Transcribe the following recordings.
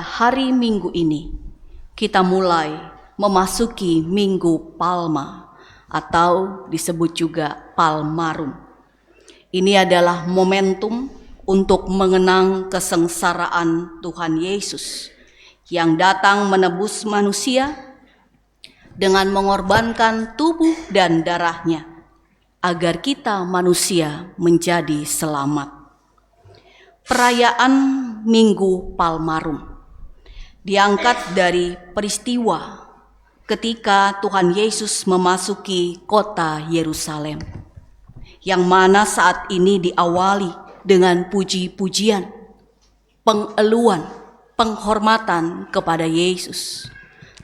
hari Minggu ini kita mulai memasuki Minggu Palma atau disebut juga Palmarum. Ini adalah momentum untuk mengenang kesengsaraan Tuhan Yesus yang datang menebus manusia dengan mengorbankan tubuh dan darahnya agar kita manusia menjadi selamat. Perayaan Minggu Palmarum diangkat dari peristiwa ketika Tuhan Yesus memasuki kota Yerusalem, yang mana saat ini diawali dengan puji-pujian, pengeluhan, penghormatan kepada Yesus.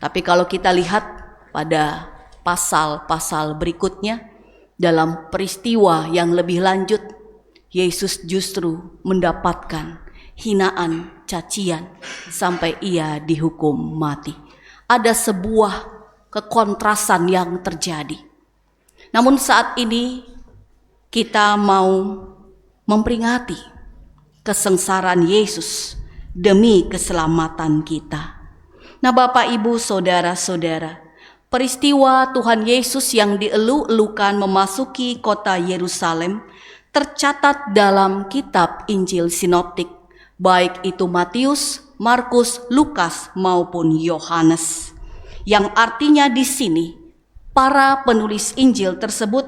Tapi kalau kita lihat pada pasal-pasal berikutnya, dalam peristiwa yang lebih lanjut, Yesus justru mendapatkan hinaan, cacian, sampai ia dihukum mati. Ada sebuah kekontrasan yang terjadi. Namun saat ini kita mau memperingati kesengsaraan Yesus demi keselamatan kita. Nah, Bapak, Ibu, saudara-saudara, peristiwa Tuhan Yesus yang dielu-elukan memasuki kota Yerusalem tercatat dalam kitab Injil Sinoptik, baik itu Matius, Markus, Lukas maupun Yohanes. Yang artinya di sini para penulis Injil tersebut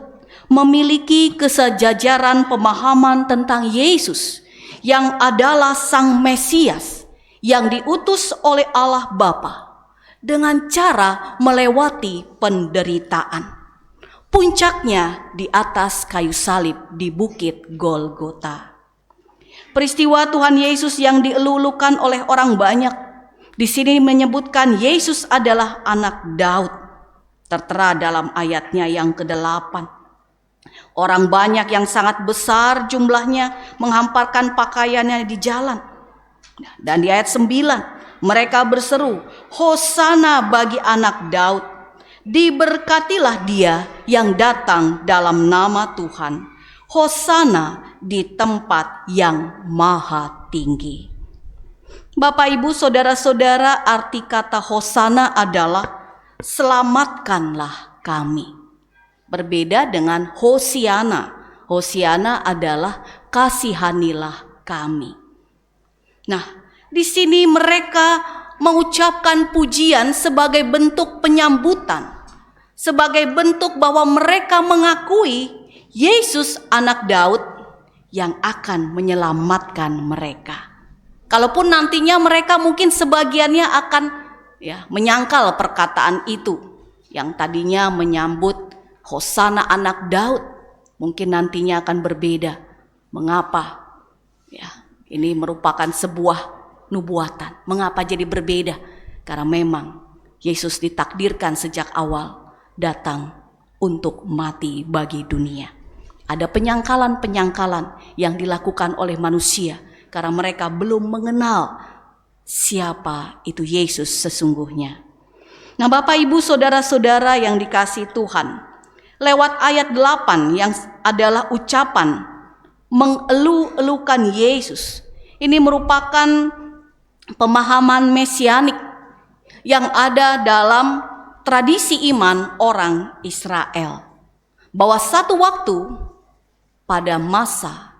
memiliki kesejajaran pemahaman tentang Yesus yang adalah Sang Mesias yang diutus oleh Allah Bapa dengan cara melewati penderitaan. Puncaknya di atas kayu salib di Bukit Golgota. Peristiwa Tuhan Yesus yang dielu-elukan oleh orang banyak di sini menyebutkan Yesus adalah anak Daud. Tertera dalam ayatnya yang ke-8. Orang banyak yang sangat besar jumlahnya menghamparkan pakaiannya di jalan. Dan di ayat 9 mereka berseru, "Hosana bagi anak Daud. Diberkatilah dia yang datang dalam nama Tuhan. Hosana di tempat yang maha tinggi." Bapak, Ibu, saudara-saudara, arti kata Hosana adalah selamatkanlah kami. Berbeda dengan Hosiana. Hosiana adalah kasihanilah kami. Nah, di sini mereka mengucapkan pujian sebagai bentuk penyambutan, sebagai bentuk bahwa mereka mengakui Yesus anak Daud yang akan menyelamatkan mereka. Kalaupun nantinya mereka mungkin sebagiannya akan menyangkal perkataan itu, yang tadinya menyambut Hosana anak Daud, mungkin nantinya akan berbeda. Mengapa? Ini merupakan sebuah nubuatan. Mengapa jadi berbeda? Karena memang Yesus ditakdirkan sejak awal datang untuk mati bagi dunia. Ada penyangkalan-penyangkalan yang dilakukan oleh manusia karena mereka belum mengenal siapa itu Yesus sesungguhnya. Nah, Bapak, Ibu, saudara-saudara yang dikasihi Tuhan, lewat ayat 8 yang adalah ucapan mengelu-elukan Yesus, ini merupakan pemahaman mesianik yang ada dalam tradisi iman orang Israel, bahwa satu waktu pada masa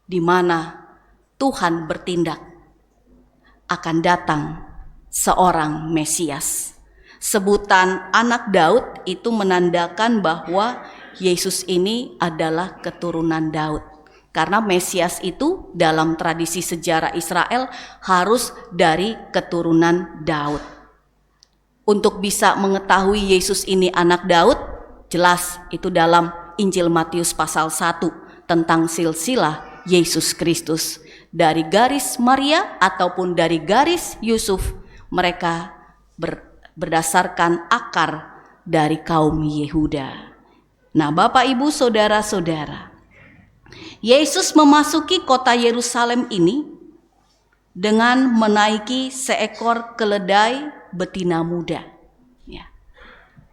di mana Tuhan bertindak akan datang seorang Mesias. Sebutan anak Daud itu menandakan bahwa Yesus ini adalah keturunan Daud. Karena Mesias itu dalam tradisi sejarah Israel harus dari keturunan Daud. Untuk bisa mengetahui Yesus ini anak Daud, jelas itu dalam Injil Matius pasal 1 tentang silsilah Yesus Kristus. Dari garis Maria ataupun dari garis Yusuf, mereka berdasarkan akar dari kaum Yehuda. Nah, Bapak, Ibu, saudara-saudara, Yesus memasuki kota Yerusalem ini dengan menaiki seekor keledai betina muda.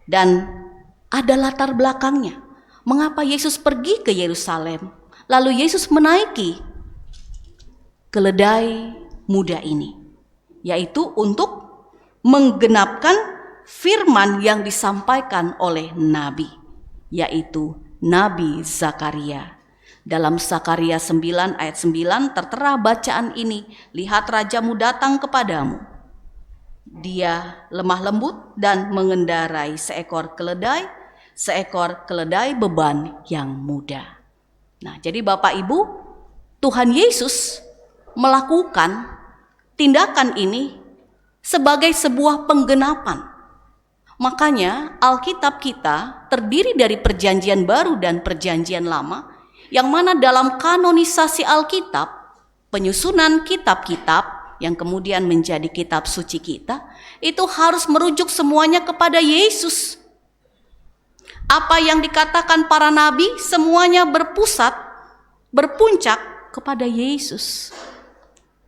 Dan ada latar belakangnya. Mengapa Yesus pergi ke Yerusalem? Lalu Yesus menaiki keledai muda ini. yaitu untuk menggenapkan firman yang disampaikan oleh nabi, yaitu Nabi Zakaria. Dalam Zakaria 9 ayat 9 tertera bacaan ini, lihat rajamu datang kepadamu. Dia lemah lembut dan mengendarai seekor keledai beban yang mudah. Nah, jadi Bapak Ibu, Tuhan Yesus melakukan tindakan ini sebagai sebuah penggenapan. Makanya Alkitab kita terdiri dari Perjanjian Baru dan Perjanjian Lama, yang mana dalam kanonisasi Alkitab, penyusunan kitab-kitab yang kemudian menjadi kitab suci kita, itu harus merujuk semuanya kepada Yesus. Apa yang dikatakan para nabi semuanya berpuncak kepada Yesus.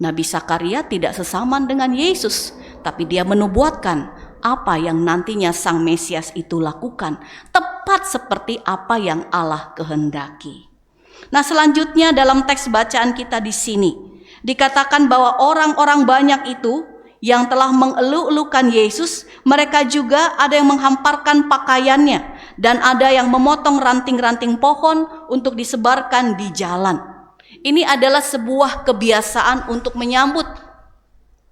Nabi Zakaria tidak sesaman dengan Yesus, tapi dia menubuatkan apa yang nantinya Sang Mesias itu lakukan, tepat seperti apa yang Allah kehendaki. Nah, selanjutnya dalam teks bacaan kita di sini dikatakan bahwa orang-orang banyak itu yang telah mengeluh-elukan Yesus, mereka juga ada yang menghamparkan pakaiannya dan ada yang memotong ranting-ranting pohon untuk disebarkan di jalan. Ini adalah sebuah kebiasaan untuk menyambut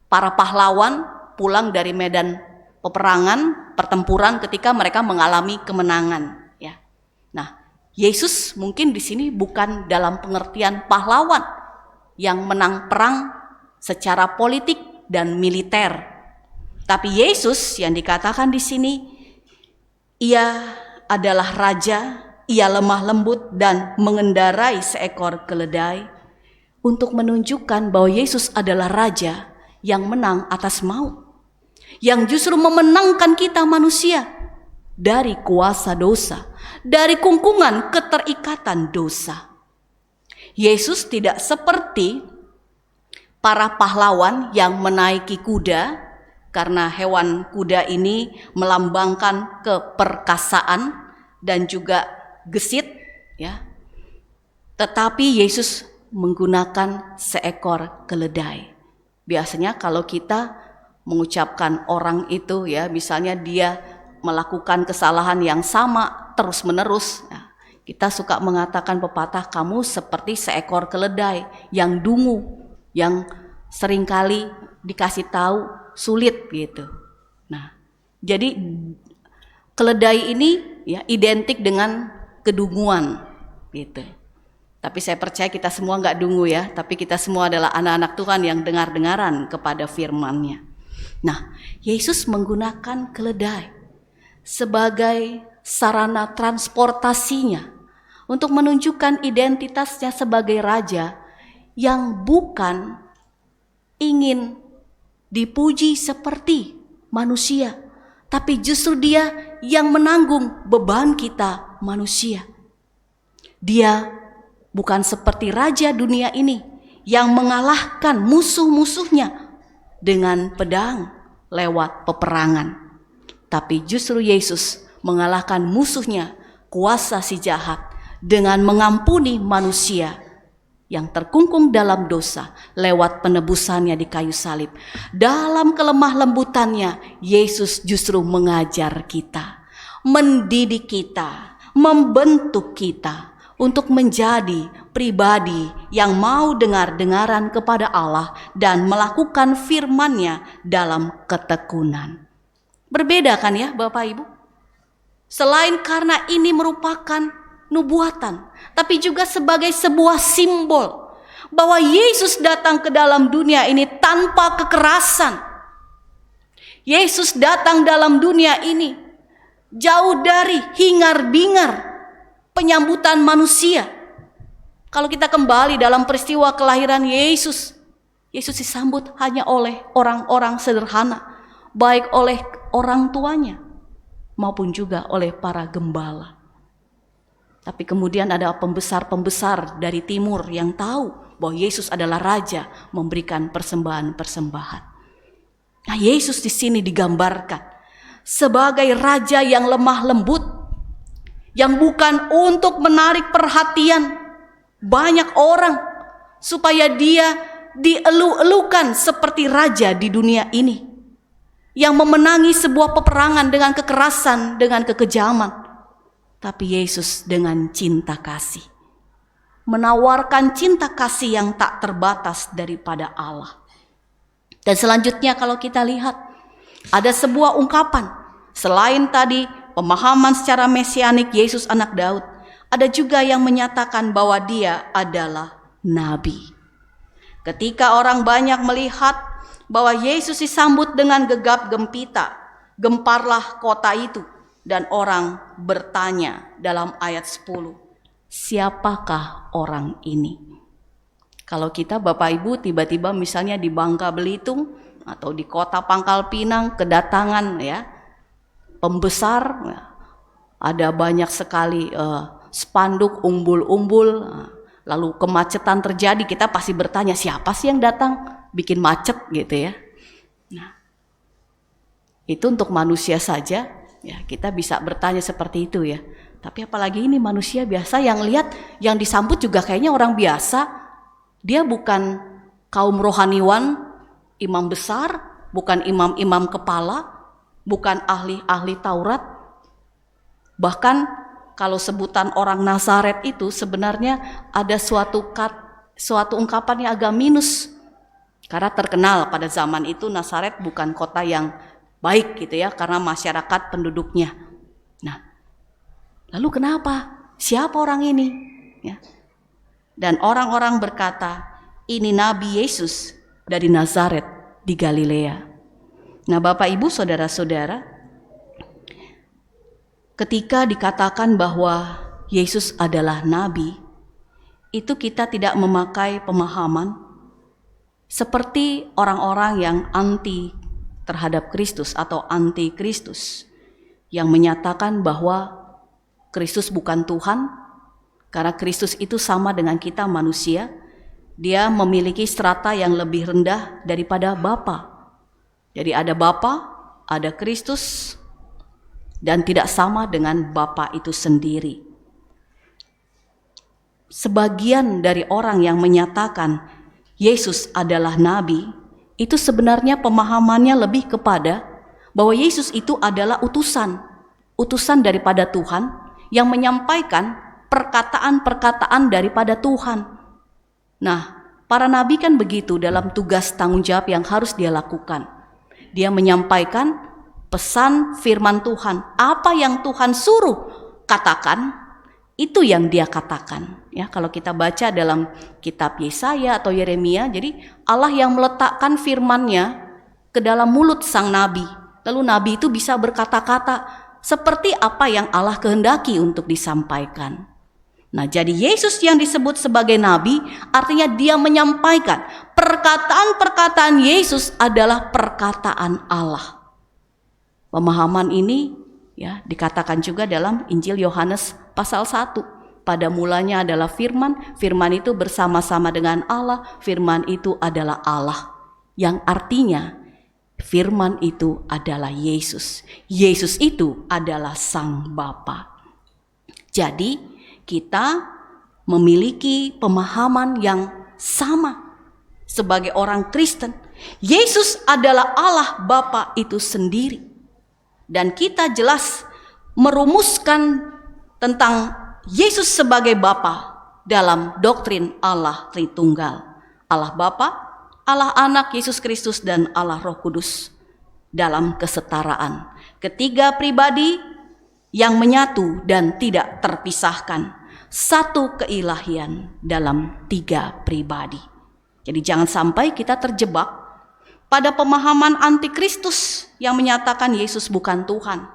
para pahlawan pulang dari medan peperangan, pertempuran ketika mereka mengalami kemenangan, ya. Nah, Yesus mungkin di sini bukan dalam pengertian pahlawan yang menang perang secara politik dan militer. Tapi Yesus yang dikatakan di sini, ia adalah raja, ia lemah lembut dan mengendarai seekor keledai, untuk menunjukkan bahwa Yesus adalah raja yang menang atas maut, yang justru memenangkan kita manusia dari kuasa dosa, dari kungkungan keterikatan dosa. Yesus tidak seperti para pahlawan yang menaiki kuda, karena hewan kuda ini melambangkan keperkasaan dan juga gesit, ya. Tetapi Yesus menggunakan seekor keledai. Biasanya kalau kita mengucapkan orang itu, ya, misalnya dia melakukan kesalahan yang sama terus-menerus, nah, kita suka mengatakan pepatah, kamu seperti seekor keledai yang dungu, yang seringkali dikasih tahu sulit gitu. Nah, jadi keledai ini ya identik dengan kedunguan gitu. Tapi saya percaya kita semua nggak dungu ya, tapi kita semua adalah anak-anak Tuhan yang dengar-dengaran kepada firman-Nya. Nah, Yesus menggunakan keledai sebagai sarana transportasinya untuk menunjukkan identitasnya sebagai raja yang bukan ingin dipuji seperti manusia, tapi justru dia yang menanggung beban kita manusia. Dia bukan seperti raja dunia ini yang mengalahkan musuh-musuhnya dengan pedang lewat peperangan, tapi justru Yesus mengalahkan musuhnya, kuasa si jahat, dengan mengampuni manusia yang terkungkung dalam dosa lewat penebusannya di kayu salib. Dalam kelemah lembutannya, Yesus justru mengajar kita, mendidik kita, membentuk kita untuk menjadi pribadi yang mau dengar-dengaran kepada Allah dan melakukan firman-Nya dalam ketekunan. Berbeda kan ya Bapak Ibu? Selain karena ini merupakan nubuatan, tapi juga sebagai sebuah simbol bahwa Yesus datang ke dalam dunia ini tanpa kekerasan. Yesus datang dalam dunia ini jauh dari hingar-bingar penyambutan manusia. Kalau kita kembali dalam peristiwa kelahiran Yesus, Yesus disambut hanya oleh orang-orang sederhana, baik oleh orang tuanya maupun juga oleh para gembala. Tapi kemudian ada pembesar-pembesar dari timur yang tahu bahwa Yesus adalah raja, memberikan persembahan-persembahan. Nah, Yesus di sini digambarkan sebagai raja yang lemah lembut, yang bukan untuk menarik perhatian banyak orang supaya dia dielu-elukan seperti raja di dunia ini, yang memenangi sebuah peperangan dengan kekerasan, dengan kekejaman. Tapi Yesus dengan cinta kasih, menawarkan cinta kasih yang tak terbatas daripada Allah. Dan selanjutnya kalau kita lihat, ada sebuah ungkapan. Selain tadi pemahaman secara mesianik Yesus anak Daud, ada juga yang menyatakan bahwa dia adalah nabi. Ketika orang banyak melihat bahwa Yesus disambut dengan gegap gempita, gemparlah kota itu. Dan orang bertanya dalam ayat 10, siapakah orang ini? Kalau kita Bapak Ibu tiba-tiba misalnya di Bangka Belitung atau di kota Pangkal Pinang kedatangan pembesar, ada banyak sekali spanduk umbul-umbul, lalu kemacetan terjadi, kita pasti bertanya siapa sih yang datang bikin macet gitu ya. Nah, itu untuk manusia saja ya, kita bisa bertanya seperti itu ya. Tapi apalagi ini manusia biasa yang lihat, yang disambut juga kayaknya orang biasa. Dia bukan kaum rohaniwan, imam besar, bukan imam-imam kepala, bukan ahli-ahli Taurat. Bahkan kalau sebutan orang Nazaret itu sebenarnya ada suatu ungkapan yang agak minus. Karena terkenal pada zaman itu Nazaret bukan kota yang baik gitu ya, karena masyarakat penduduknya. Nah, lalu kenapa? Siapa orang ini? Ya. Dan orang-orang berkata, ini Nabi Yesus dari Nazaret di Galilea. Nah Bapak Ibu saudara-saudara, ketika dikatakan bahwa Yesus adalah Nabi, itu kita tidak memakai pemahaman seperti orang-orang yang anti terhadap Kristus atau anti Kristus, yang menyatakan bahwa Kristus bukan Tuhan, karena Kristus itu sama dengan kita manusia. Dia memiliki strata yang lebih rendah daripada Bapa. Jadi ada Bapa, ada Kristus, dan tidak sama dengan Bapa itu sendiri. Sebagian dari orang yang menyatakan Yesus adalah Nabi, itu sebenarnya pemahamannya lebih kepada bahwa Yesus itu adalah utusan daripada Tuhan yang menyampaikan perkataan-perkataan daripada Tuhan. Nah, para nabi kan begitu dalam tugas tanggung jawab yang harus dia lakukan. Dia menyampaikan pesan firman Tuhan. Apa yang Tuhan suruh katakan, itu yang dia katakan. Ya, kalau kita baca dalam kitab Yesaya atau Yeremia, jadi Allah yang meletakkan firman-Nya ke dalam mulut sang nabi. Lalu nabi itu bisa berkata-kata seperti apa yang Allah kehendaki untuk disampaikan. Nah, jadi Yesus yang disebut sebagai nabi artinya dia menyampaikan perkataan-perkataan Yesus adalah perkataan Allah. Pemahaman ini ya dikatakan juga dalam Injil Yohanes pasal 1. Pada mulanya adalah firman, firman itu bersama-sama dengan Allah, firman itu adalah Allah. Yang artinya firman itu adalah Yesus. Yesus itu adalah Sang Bapa. Jadi kita memiliki pemahaman yang sama sebagai orang Kristen. Yesus adalah Allah Bapa itu sendiri. Dan kita jelas merumuskan tentang Yesus sebagai Bapa dalam doktrin Allah Tritunggal. Allah Bapa, Allah Anak Yesus Kristus, dan Allah Roh Kudus dalam kesetaraan. Ketiga pribadi yang menyatu dan tidak terpisahkan. Satu keilahian dalam tiga pribadi. Jadi jangan sampai kita terjebak pada pemahaman antikristus yang menyatakan Yesus bukan Tuhan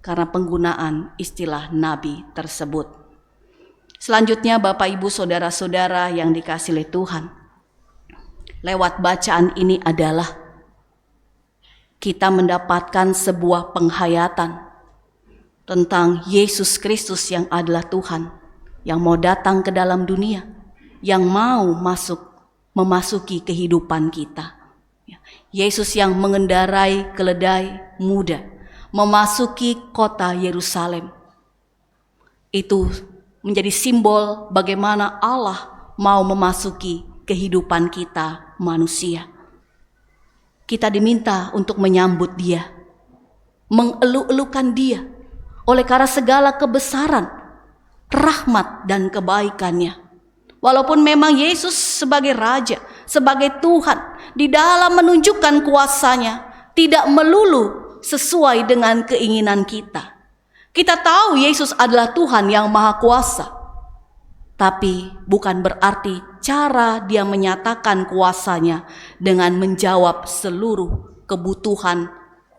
karena penggunaan istilah nabi tersebut. Selanjutnya Bapak Ibu saudara-saudara yang dikasihi oleh Tuhan, lewat bacaan ini adalah kita mendapatkan sebuah penghayatan tentang Yesus Kristus yang adalah Tuhan, yang mau datang ke dalam dunia, yang mau memasuki kehidupan kita. Yesus yang mengendarai keledai muda, memasuki kota Yerusalem. Itu menjadi simbol bagaimana Allah mau memasuki kehidupan kita manusia. Kita diminta untuk menyambut Dia, mengeluk-elukan Dia oleh karena segala kebesaran, rahmat dan kebaikannya. Walaupun memang Yesus sebagai Raja, sebagai Tuhan, di dalam menunjukkan kuasanya tidak melulu sesuai dengan keinginan kita. Kita tahu Yesus adalah Tuhan yang Maha Kuasa, tapi bukan berarti cara Dia menyatakan kuasanya dengan menjawab seluruh kebutuhan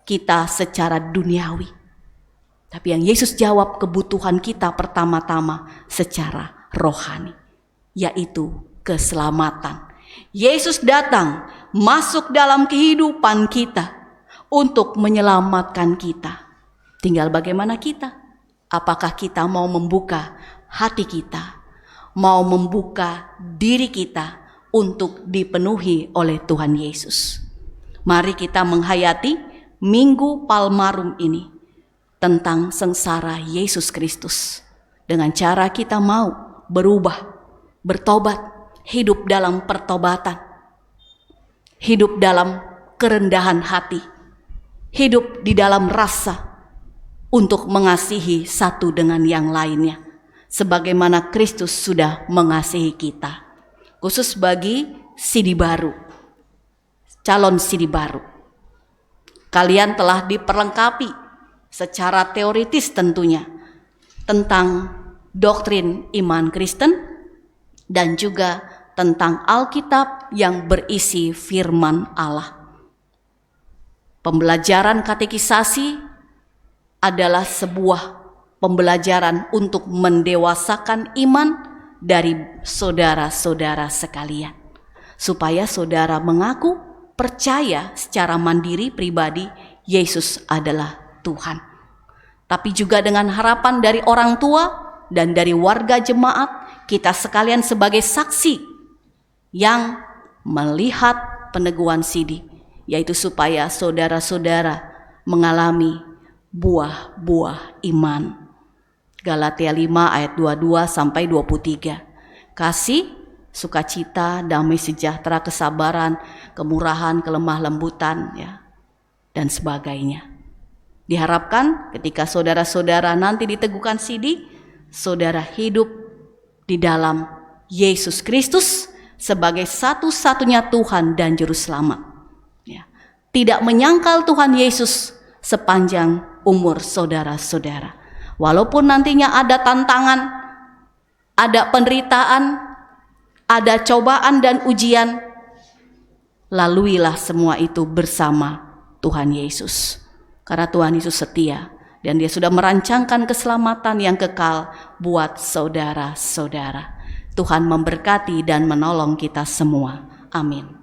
kita secara duniawi. Tapi yang Yesus jawab kebutuhan kita pertama-tama secara rohani, yaitu keselamatan. Yesus datang masuk dalam kehidupan kita untuk menyelamatkan kita. Tinggal bagaimana kita? Apakah kita mau membuka hati kita, mau membuka diri kita untuk dipenuhi oleh Tuhan Yesus? Mari kita menghayati Minggu Palmarum ini tentang sengsara Yesus Kristus, dengan cara kita mau berubah, bertobat, hidup dalam pertobatan, hidup dalam kerendahan hati, hidup di dalam rasa untuk mengasihi satu dengan yang lainnya, sebagaimana Kristus sudah mengasihi kita. Khusus bagi sidi baru, calon sidi baru, kalian telah diperlengkapi secara teoritis tentunya tentang doktrin iman Kristen dan juga tentang Alkitab yang berisi firman Allah. Pembelajaran katekisasi adalah sebuah pembelajaran untuk mendewasakan iman dari saudara-saudara sekalian, supaya saudara mengaku percaya secara mandiri pribadi Yesus adalah Tuhan. Tapi juga dengan harapan dari orang tua dan dari warga jemaat, kita sekalian sebagai saksi yang melihat peneguhan sidi, yaitu supaya saudara-saudara mengalami buah-buah iman. Galatia 5 ayat 22 sampai 23. Kasih, sukacita, damai sejahtera, kesabaran, kemurahan, kelemah lembutan, ya, dan sebagainya. Diharapkan ketika saudara-saudara nanti diteguhkan sidi, saudara hidup di dalam Yesus Kristus sebagai satu-satunya Tuhan dan Juru Selamat. Ya. Tidak menyangkal Tuhan Yesus sepanjang umur saudara-saudara. Walaupun nantinya ada tantangan, ada penderitaan, ada cobaan dan ujian, laluilah semua itu bersama Tuhan Yesus. Karena Tuhan Yesus setia dan Dia sudah merancangkan keselamatan yang kekal buat saudara-saudara. Tuhan memberkati dan menolong kita semua. Amin.